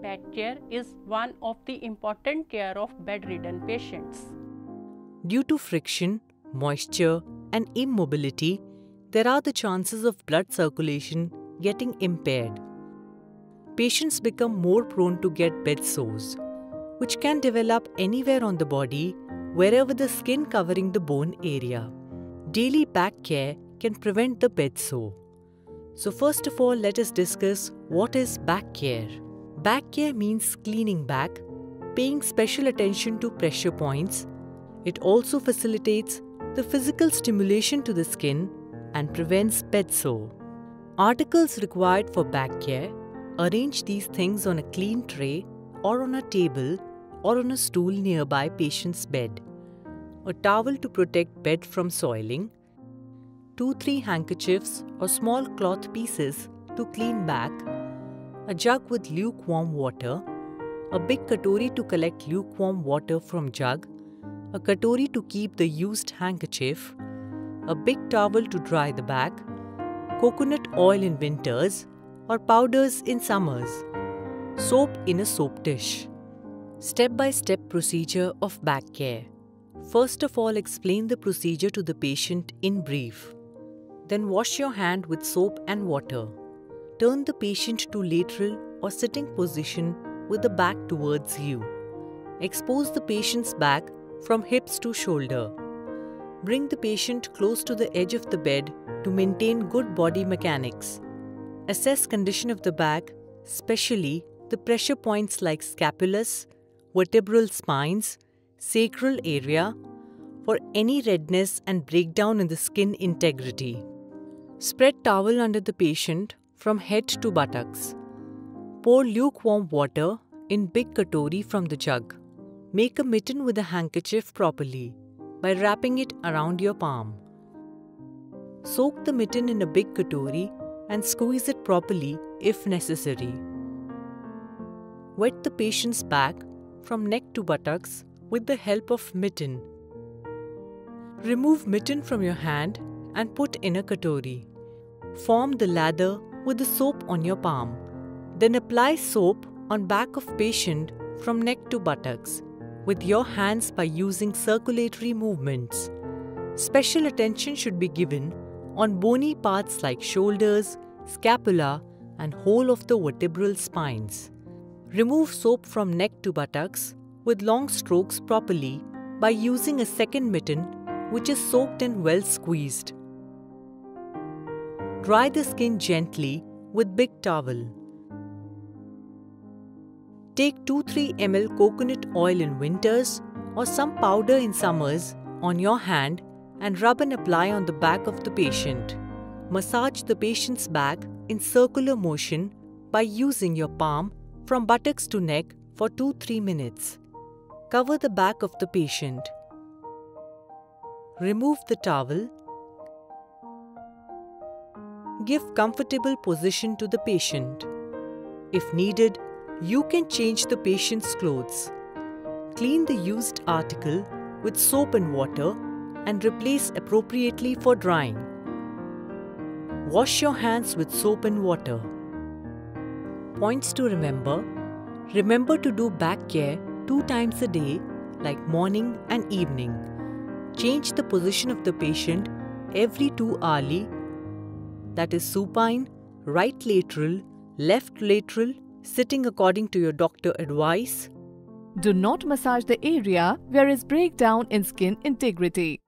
Back care is one of the important care of bedridden patients. Due to friction, moisture, and immobility, there are the chances of blood circulation getting impaired. Patients become more prone to get bed sores, which can develop anywhere on the body, wherever the skin covering the bone area. Daily back care can prevent the bed sore. So first of all, let us discuss what is back care. Back care means cleaning back, paying special attention to pressure points. It also facilitates the physical stimulation to the skin and prevents bed sore. Articles required for back care: arrange these things on a clean tray or on a table or on a stool nearby patient's bed. A towel to protect bed from soiling, 2-3 handkerchiefs or small cloth pieces to clean back, a jug with lukewarm water, a big katori to collect lukewarm water from jug, a katori to keep the used handkerchief, a big towel to dry the back, coconut oil in winters or powders in summers, soap in a soap dish. Step-by-step procedure of back care. First of all, explain the procedure to the patient in brief. Then wash your hand with soap and water. Turn the patient to lateral or sitting position with the back towards you. Expose the patient's back from hips to shoulder. Bring the patient close to the edge of the bed to maintain good body mechanics. Assess condition of the back, especially the pressure points like scapulus, vertebral spines, sacral area, for any redness and breakdown in the skin integrity. Spread towel under the patient from head to buttocks. Pour lukewarm water in big katori from the jug. Make a mitten with a handkerchief properly by wrapping it around your palm. Soak the mitten in a big katori and squeeze it properly if necessary. Wet the patient's back from neck to buttocks with the help of mitten. Remove mitten from your hand and put in a katori. Form the lather with the soap on your palm. Then apply soap on back of patient from neck to buttocks with your hands by using circulatory movements. Special attention should be given on bony parts like shoulders, scapula, and whole of the vertebral spines. Remove soap from neck to buttocks with long strokes properly by using a second mitten which is soaked and well squeezed. Dry the skin gently with big towel. Take 2-3 ml coconut oil in winters or some powder in summers on your hand and rub and apply on the back of the patient. Massage the patient's back in circular motion by using your palm from buttocks to neck for 2-3 minutes. Cover the back of the patient. Remove the towel. Give comfortable position to the patient. If needed, you can change the patient's clothes. Clean the used article with soap and water and replace appropriately for drying. Wash your hands with soap and water. Points to remember. Remember to do back care 2 times a day, like morning and evening. Change the position of the patient every 2 hourly, that is supine, right lateral, left lateral, sitting according to your doctor advice. Do not massage the area where is breakdown in skin integrity.